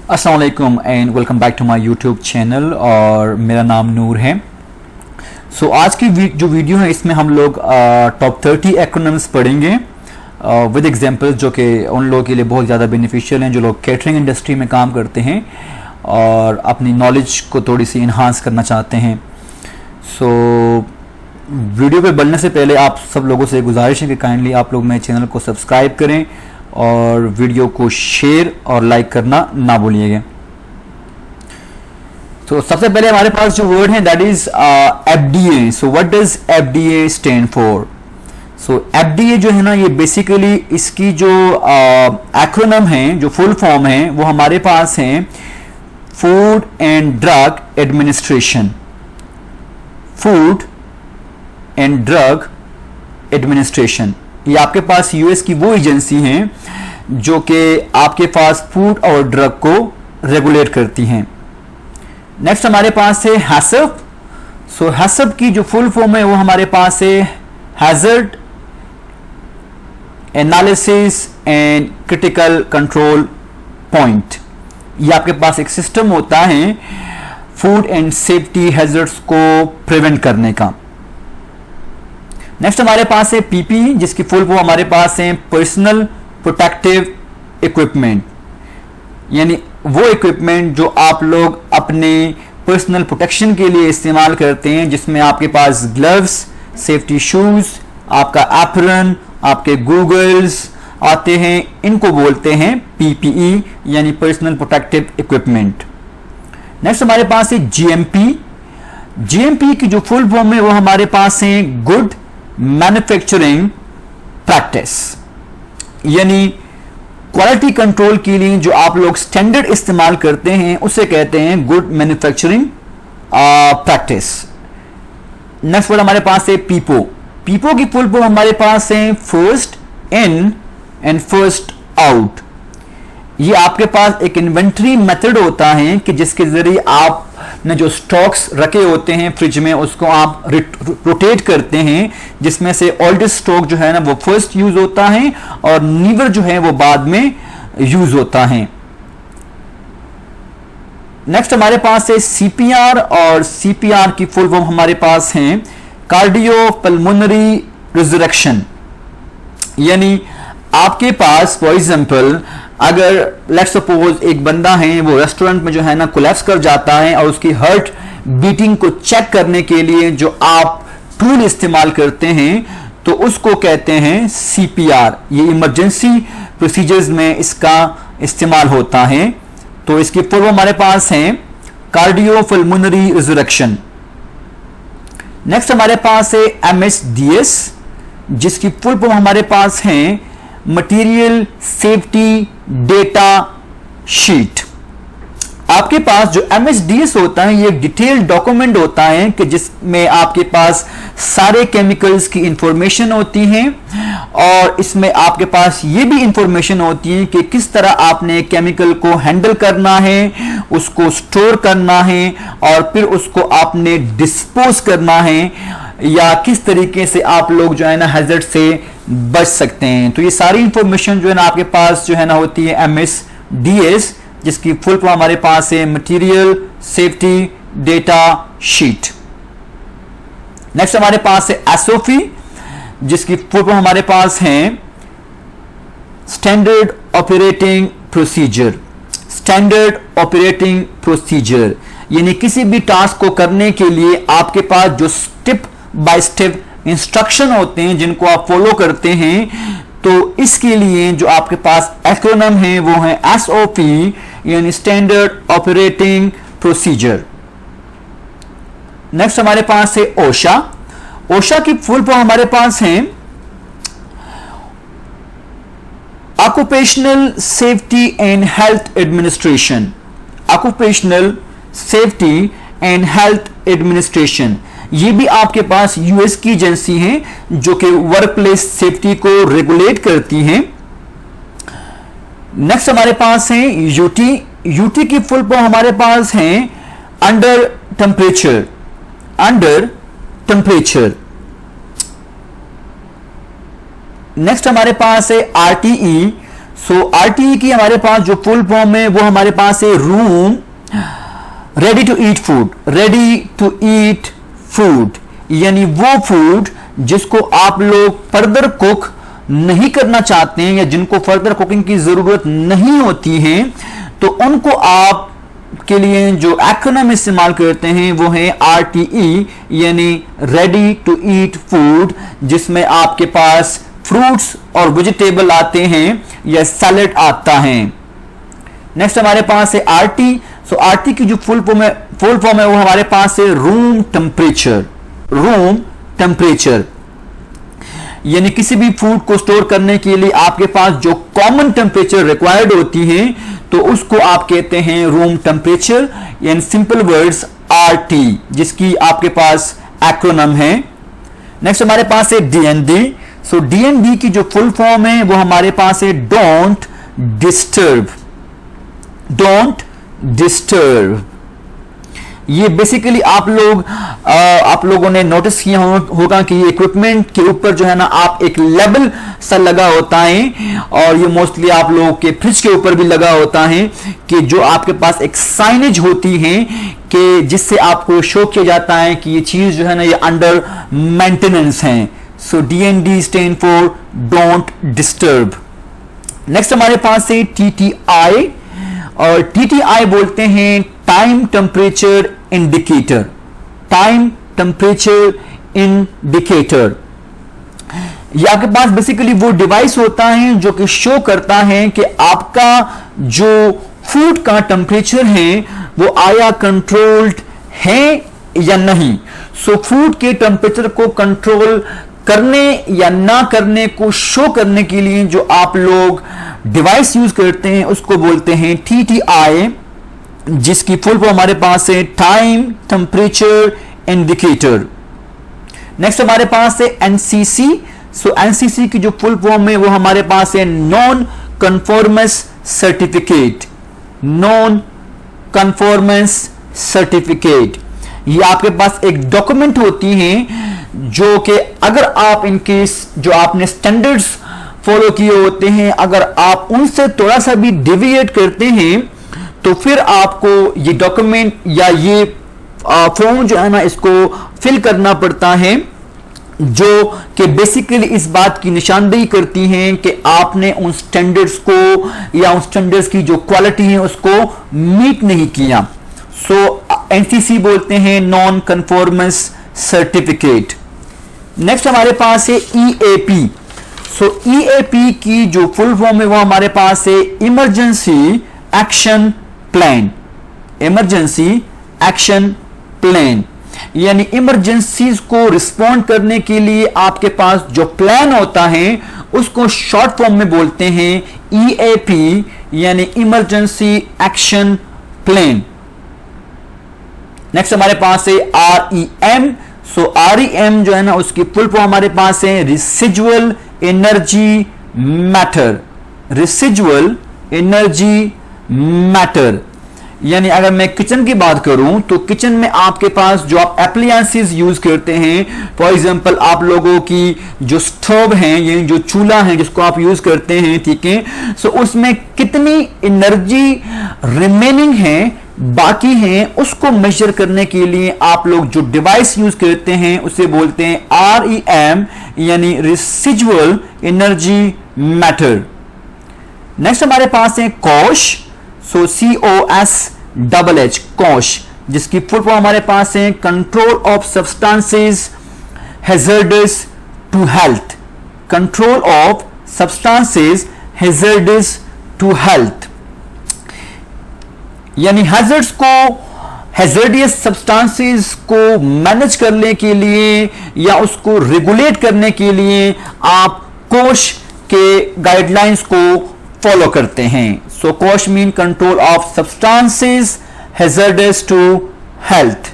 अस्सलाम वालेकुम and welcome back to my YouTube channel और मेरा नाम नूर है। आज की जो वीडियो है इसमें हम लोग टॉप 30 एक्रोनिम्स पढ़ेंगे विद एग्जांपल्स जो कि उन लोगों के लिए बहुत ज़्यादा बेनिफिशियल हैं जो लोग कैटरिंग इंडस्ट्री में काम करते हैं और अपनी नॉलेज को थोड़ी सी इन्हांस करना चाहते हैं। वीडियो पे बढ़ने से पहले आप सब लोगों से गुजारिश है कि काइंडली आप लोग मेरे चैनल को सब्सक्राइब करें और वीडियो को शेयर और लाइक करना ना भूलिएगा। सबसे पहले हमारे पास जो वर्ड है that is FDA. What does FDA stand for? FDA जो है ना, ये बेसिकली इसकी जो एक्रोनिम है, जो फुल फॉर्म है, वो हमारे पास है food and drug administration. Food and drug administration, ये आपके पास यूएस की वो एजेंसी हैं जो कि आपके पास फूड और ड्रग को रेगुलेट करती हैं। नेक्स्ट हमारे पास है हैसप। हैसप की जो फुल फॉर्म है वो हमारे पास है hazard analysis and critical control point. ये आपके पास एक सिस्टम होता है फूड एंड सेफ्टी हैजर्ड्स को प्रिवेंट करने का। नेक्स्ट हमारे पास है पीपी, जिसकी फुल फॉर्म हमारे पास है पर्सनल प्रोटेक्टिव इक्विपमेंट, यानी वो इक्विपमेंट जो आप लोग अपने पर्सनल प्रोटेक्शन के लिए इस्तेमाल करते हैं, जिसमें आपके पास ग्लव्स, सेफ्टी शूज, आपका एप्रन, आपके गूगल्स आते हैं। इनको बोलते हैं पीपीई यानी पर्सनल प्रोटेक्टिव इक्विपमेंट। नेक्स्ट हमारे पास है जीएमपी। जीएमपी की जो फुल फॉर्म है वो हमारे पास है गुड मैन्युफैक्चरिंग प्रैक्टिस, यानी क्वालिटी कंट्रोल के लिए जो आप लोग स्टैंडर्ड इस्तेमाल करते हैं उसे कहते हैं good manufacturing practice. Next word हमारे पास है पीपो। पीपो की फुल फॉर्म हमारे पास है first in and first out. ये आपके पास एक इन्वेंट्री मेथड होता है कि जिसके जरिए आप ने जो स्टॉक्स रखे होते हैं फ्रिज में उसको आप रोटेट करते हैं, जिसमें से ओल्डेस्ट स्टॉक जो है ना वो फर्स्ट यूज होता है और न्यूअर जो है वो बाद में यूज होता है। नेक्स्ट हमारे पास है सीपीआर, और सीपीआर की फुल फॉर्म हमारे पास है कार्डियोपल्मोनरी रिजरेक्शन। यानी आपके पास फॉर एग्जांपल अगर लेट्स सपोज एक बंदा है वो रेस्टोरेंट में जो है ना कोलैप्स कर जाता है और उसकी हार्ट बीटिंग को चेक करने के लिए जो आप टूल इस्तेमाल करते हैं तो उसको कहते हैं सीपीआर। ये इमरजेंसी प्रोसीजर्स में इसका इस्तेमाल होता है। तो इसकी फुल हमारे पास है कार्डियोपल्मोनरी रिजरेक्शन। नेक्स्ट हमारे पास है एमएसडीएस, जिसकी फुल फॉर्म हमारे पास है मटेरियल सेफ्टी डेटा शीट। आपके पास जो एमएसडीएस होता है ये एक डिटेल्ड डॉक्यूमेंट होता है कि जिसमें आपके पास सारे केमिकल्स की इंफॉर्मेशन होती है और इसमें आपके पास ये भी इंफॉर्मेशन होती है कि किस तरह आपने केमिकल को हैंडल करना है, उसको स्टोर करना है और फिर उसको आपने डिस्पोज करना है, या किस तरीके से आप लोग जो है ना हैजर्ड से बच सकते हैं। तो ये सारी इंफॉर्मेशन जो है ना आपके पास जो है ना होती है एमएसडीएस, जिसकी फुल फॉर्म हमारे पास है material safety data sheet. Next हमारे पास है एसओपी, जिसकी फुल फॉर्म हमारे पास है standard operating procedure. Standard operating procedure यानी किसी भी टास्क को करने के लिए आपके पास जो स्टेप बाय स्टेप इंस्ट्रक्शन होते हैं जिनको आप फॉलो करते हैं, तो इसके लिए जो आपके पास एक्रोनिम है वो है एसओपी यानी स्टैंडर्ड ऑपरेटिंग प्रोसीजर। नेक्स्ट हमारे पास है ओशा। ओशा की फुल फॉर्म हमारे पास है occupational safety and health administration. Occupational safety and health administration, ये भी आपके पास यूएस की एजेंसी है जो कि वर्क प्लेस सेफ्टी को रेगुलेट करती है। नेक्स्ट हमारे पास है यूटी। यूटी की फुल फॉर्म हमारे पास है under temperature. Under temperature. Next हमारे पास है आरटीई सो RTE की हमारे पास जो फुल फॉर्म है वो हमारे पास है room ready to eat food, ready to eat food, यानी वो फूड जिसको आप लोग फर्दर कुक नहीं करना चाहते हैं या जिनको फर्दर कुकिंग की जरूरत नहीं होती है, तो उनको आप के लिए जो एक्रोनिम इस्तेमाल करते हैं वो है RTE, यानी रेडी टू ईट फूड, जिसमें आपके पास फ्रूट्स और वेजिटेबल आते हैं या सैलेड आता है। नेक्स्ट हमारे पास है RT। सो RT की जो फुल फॉर्म है वो हमारे पास है रूम टेम्परेचर, रूम टेम्परेचर, यानी किसी भी फूड को स्टोर करने के लिए आपके पास जो कॉमन टेम्परेचर रिक्वायर्ड होती है तो उसको आप कहते हैं room temperature, in simple words RT, जिसकी आपके पास एक्रोनिम है। नेक्स्ट हमारे पास है DND। सो DND की जो फुल फॉर्म है वो हमारे पास है डोंट डिस्टर्ब, डोंट डिस्टर्ब। ये बेसिकली आप लोगों ने नोटिस किया होगा कि ये इक्विपमेंट के ऊपर जो है ना आप एक लेबल सा लगा होता है, और ये मोस्टली आप लोगों के फ्रिज के ऊपर भी लगा होता है कि जो आपके पास एक साइनेज होती है कि जिससे आपको शो किया जाता है कि ये चीज जो है ना ये अंडर मेंटेनेंस है। सो DND stand for don't disturb. Next हमारे पास है TTI, और TTI बोलते हैं time temperature indicator, time temperature indicator. ये आपके पास बेसिकली वो डिवाइस होता है जो कि शो करता है कि आपका जो फूड का टेम्परेचर है वो आया कंट्रोल्ड है या नहीं। सो फूड के टेम्परेचर को कंट्रोल करने या ना करने को शो करने के लिए जो आप लोग डिवाइस यूज करते हैं उसको बोलते हैं TTI, जिसकी फुल फॉर्म हमारे पास है टाइम टेम्परेचर इंडिकेटर। नेक्स्ट हमारे पास है NCC। सो NCC की जो फुल फॉर्म है वो हमारे पास है non conformance certificate, non conformance certificate. ये आपके पास एक डॉक्यूमेंट होती है जो कि अगर आप इनके जो आपने स्टैंडर्ड्स फॉलो किए होते हैं, अगर आप उनसे थोड़ा सा भी डिविएट करते हैं तो फिर आपको ये डॉक्यूमेंट या ये फॉर्म जो है ना इसको फिल करना पड़ता है, जो कि बेसिकली इस बात की निशानदेही करती हैं कि आपने उन स्टैंडर्ड्स को या उन स्टैंडर्ड्स की जो क्वालिटी है उसको मीट नहीं किया। सो NCC बोलते हैं नॉन कन्फॉर्मेंस सर्टिफिकेट। नेक्स्ट हमारे पास है EAP। सो EAP की जो फुल फॉर्म है वो हमारे पास है emergency action plan, emergency action plan, यानी इमरजेंसीज को रिस्पॉन्ड करने के लिए आपके पास जो प्लान होता है उसको शॉर्ट फॉर्म में बोलते हैं EAP, यानी इमरजेंसी एक्शन प्लान। नेक्स्ट हमारे पास है REM। सो REM जो है ना उसकी फुल फॉर्म हमारे पास है रेसिजुअल एनर्जी मैटर, रेसिजुअल एनर्जी मैटर, यानी अगर मैं किचन की बात करूं तो किचन में आपके पास जो आप एप्लायंसेस यूज करते हैं, फॉर एग्जांपल आप लोगों की जो स्टोव है, ये जो चूल्हा है जिसको आप यूज करते हैं, ठीक है, सो उसमें कितनी एनर्जी रिमेनिंग है, बाकी है, उसको मेजर करने के लिए आप लोग जो डिवाइस यूज करते हैं उसे बोलते हैं REM, यानी रेसिजुअल एनर्जी मैटर। नेक्स्ट हमारे पास है COSH। सो COSH, COSH, जिसकी फुल फॉर्म हमारे पास है control of substances hazardous to health, control of substances hazardous to health, यानी हैजर्ड्स को, हैजर्डियस सब्सटेंसेस को मैनेज करने के लिए या उसको रेगुलेट करने के लिए आप COSH के गाइडलाइंस को फॉलो करते हैं। So COSH mean control of substances hazardous to health.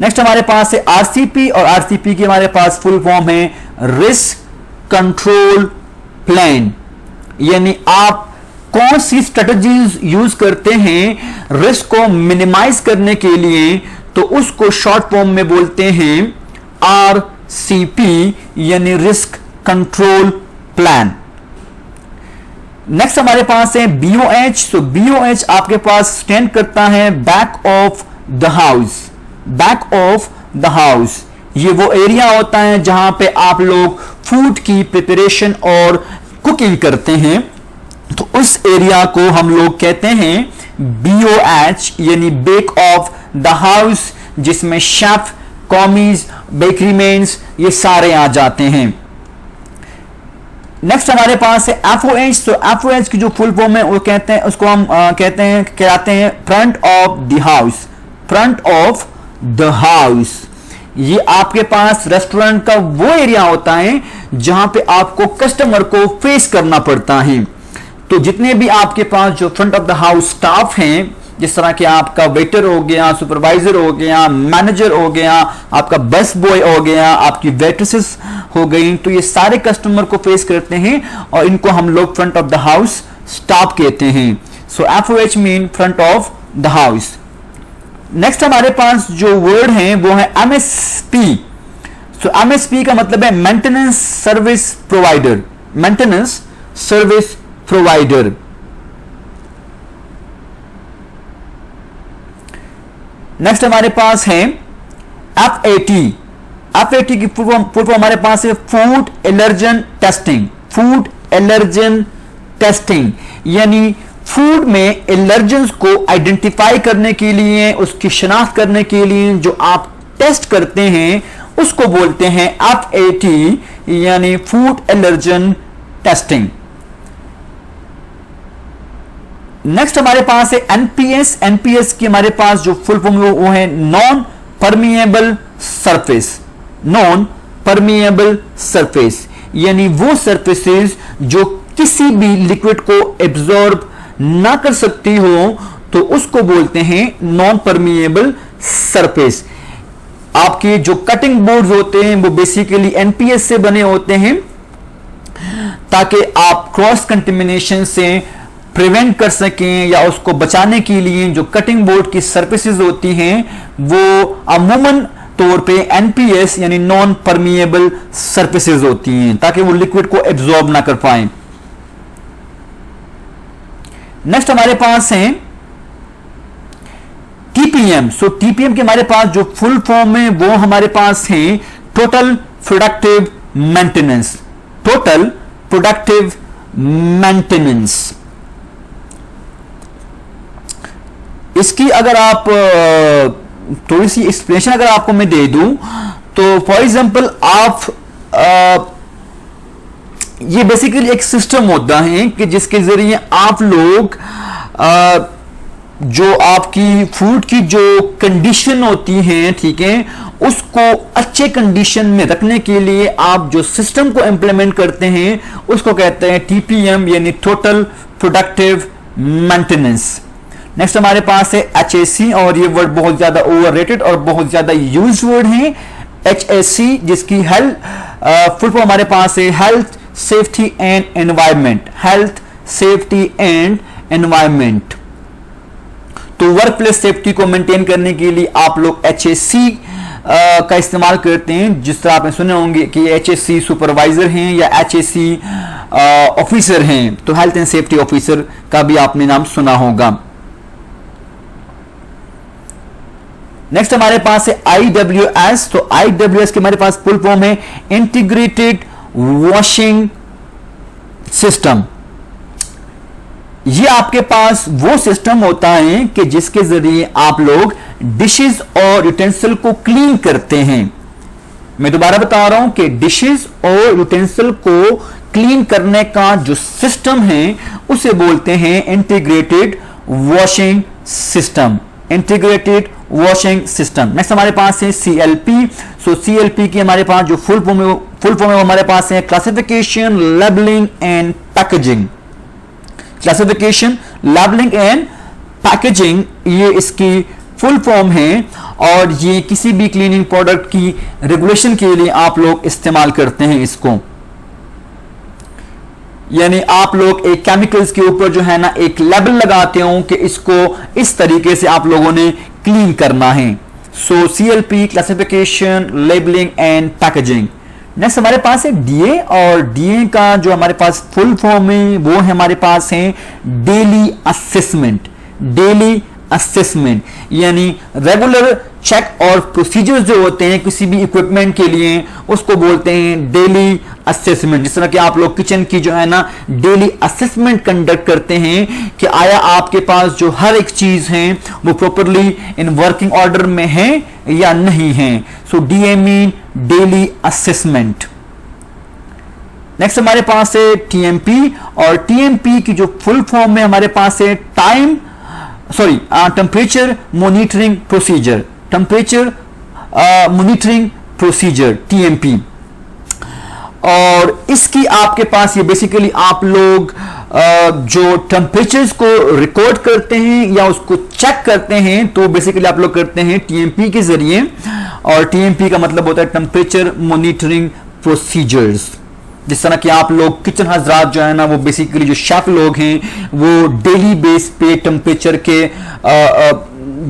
Next हमारे पास है RCP, और RCP की हमारे पास फुल फॉर्म है रिस्क कंट्रोल प्लान, यानी आप कौन सी स्ट्रेटजीज यूज करते हैं रिस्क को मिनिमाइज करने के लिए, तो उसको शॉर्ट फॉर्म में बोलते हैं RCP, यानी रिस्क कंट्रोल प्लान। नेक्स्ट हमारे पास है BOH। तो BOH आपके पास स्टैंड करता है back of the house. Back of the house ये वो एरिया होता है जहां पे आप लोग फूड की प्रिपरेशन और कुकिंग करते हैं, तो उस एरिया को हम लोग कहते हैं BOH यानी बैक ऑफ द हाउस, जिसमें शेफ, कॉमीज, बेकरी मेन्स ये सारे आ जाते हैं। नेक्स्ट हमारे पास है FOH। तो FOH की जो फुल फॉर्म है वो कहते हैं, उसको हम कहते हैं front of the house. Front of the house ये आपके पास रेस्टोरेंट का वो एरिया होता है जहां पे आपको कस्टमर को फेस करना पड़ता है। तो जितने भी आपके पास जो front of the house staff हैं, जिस तरह के आपका वेटर हो गया, सुपरवाइजर हो गया, मैनेजर हो गया, आपका बस बॉय हो गया, आपकी वेट्रेसेस हो गई, तो ये सारे कस्टमर को फेस करते हैं और इनको हम लोग front of the house staff कहते हैं। सो FOH mean front of the house. Next हमारे पास जो वर्ड है वो है MSP। सो MSP का मतलब है maintenance service provider. Maintenance service provider. Next हमारे पास है FAT। FAT की फुल फॉर्म हमारे पास है food allergen testing. Food allergen testing यानी फूड में एलर्जेंस को आइडेंटिफाई करने के लिए, उसकी शनाख्त करने के लिए जो आप टेस्ट करते हैं उसको बोलते हैं FAT यानी फूड एलर्जन टेस्टिंग। नेक्स्ट हमारे पास है NPS। NPS की हमारे पास जो फुल फॉर्म वो है non permeable surface. Non permeable surface यानी वो सरफेसेस जो किसी भी लिक्विड को एब्जॉर्ब ना कर सकती हो, तो उसको बोलते हैं नॉन परमिएबल सरफेस। आपके जो कटिंग बोर्ड्स होते हैं वो बेसिकली NPS से बने होते हैं ताकि आप क्रॉस कंटेमिनेशन से प्रिवेंट कर सकें, या उसको बचाने के लिए जो कटिंग बोर्ड की सरफेसेस होती हैं वो अमूमन तौर पे NPS यानी नॉन परमिएबल सरफेसेस होती हैं ताकि वो लिक्विड को एब्जॉर्ब ना कर पाए। नेक्स्ट हमारे पास है TPM। सो TPM के हमारे पास जो फुल फॉर्म है वो हमारे पास है total productive maintenance. Total productive maintenance. इसकी अगर आप थोड़ी सी एक्सप्लेनेशन अगर आपको मैं दे दूं तो फॉर एग्जांपल आप ये बेसिकली एक सिस्टम होता है कि जिसके जरिए आप लोग जो आपकी फूड की जो कंडीशन होती है, ठीक है, उसको अच्छे कंडीशन में रखने के लिए आप जो सिस्टम को इंप्लीमेंट करते हैं उसको कहते हैं TPM यानी टोटल प्रोडक्टिव मेंटेनेंस। नेक्स्ट हमारे पास है HAC और ये वर्ड बहुत ज्यादा ओवररेटेड और बहुत ज्यादा यूज्ड वर्ड है HAC, जिसकी फुल फॉर्म हमारे पास है health safety and environment. Health safety and environment. तो वर्क प्लेस सेफ्टी को मेंटेन करने के लिए आप लोग HAC का इस्तेमाल करते हैं। जिस तरह आपने सुने होंगे कि HAC सुपरवाइजर हैं या HAC ऑफिसर हैं, तो हेल्थ एंड सेफ्टी ऑफिसर का भी आपने नाम सुना होगा। नेक्स्ट हमारे पास है IWS। तो IWS के हमारे पास फुल फॉर्म है इंटीग्रेटेड वॉशिंग सिस्टम। ये आपके पास वो सिस्टम होता है कि जिसके जरिए आप लोग डिशेस और यूटेंसिल को क्लीन करते हैं। मैं दोबारा बता रहा हूं कि डिशेस और यूटेंसिल को क्लीन करने का जो सिस्टम है उसे बोलते हैं integrated washing system. Integrated washing system. Next हमारे पास है CLP। सो CLP की हमारे पास जो फुल फॉर्म है हमारे पास है classification, labelling and packaging. Classification, labelling and packaging ये इसकी फुल फॉर्म है और ये किसी भी क्लीनिंग प्रोडक्ट की रेगुलेशन के लिए आप लोग इस्तेमाल करते हैं इसको। यानी आप लोग एक केमिकल्स के ऊपर जो है ना एक लेबल लगाते हो कि इसको इस तरीके से आप लोगों ने क्लीन करना है। सो CLP classification, labelling and packaging. Next हमारे पास है डीए, और डीए का जो हमारे पास फुल फॉर्म है वो है हमारे पास है डेली असेसमेंट। डेली असेसमेंट यानी रेगुलर चेक और प्रोसीजर्स जो होते हैं किसी भी इक्विपमेंट के लिए उसको बोलते हैं डेली असेसमेंट। जिस तरह कि आप लोग किचन की जो है ना डेली असेसमेंट कंडक्ट करते हैं कि आया आपके पास जो हर एक चीज है वो प्रॉपरली इन वर्किंग ऑर्डर में है या नहीं है। So DA mean daily assessment. Next हमारे पास है टीएमपी, और टीएमपी की जो फुल फॉर्म है हमारे पास है temperature monitoring procedure. Temperature monitoring procedure TMP. और इसकी आपके पास ये बेसिकली आप लोग जो टेम्परेचर्स को रिकॉर्ड करते हैं या उसको चेक करते हैं तो बेसिकली आप लोग करते हैं टीएमपी के जरिए। और टीएमपी का मतलब होता है टेम्परेचर मॉनिटरिंग प्रोसीजर्स। जिस तरह कि आप लोग किचन हजरात जो है ना वो बेसिकली जो शेफ लोग हैं वो डेली बेस पे टेम्परेचर के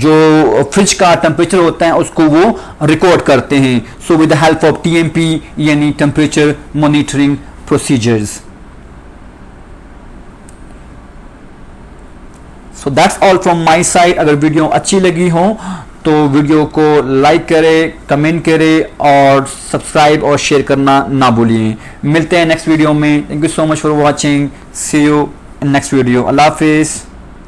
जो फ्रिज का टेम्परेचर होता है उसको वो रिकॉर्ड करते हैं। So with the help of TMP यानी temperature monitoring procedures. So that's all from my side. अगर वीडियो अच्छी लगी हो तो वीडियो को लाइक करें, कमेंट करें और सब्सक्राइब और शेयर करना ना भूलिए। मिलते हैं नेक्स्ट वीडियो में। Thank you so much for watching. See you in next video. अल्लाह हाफिज़।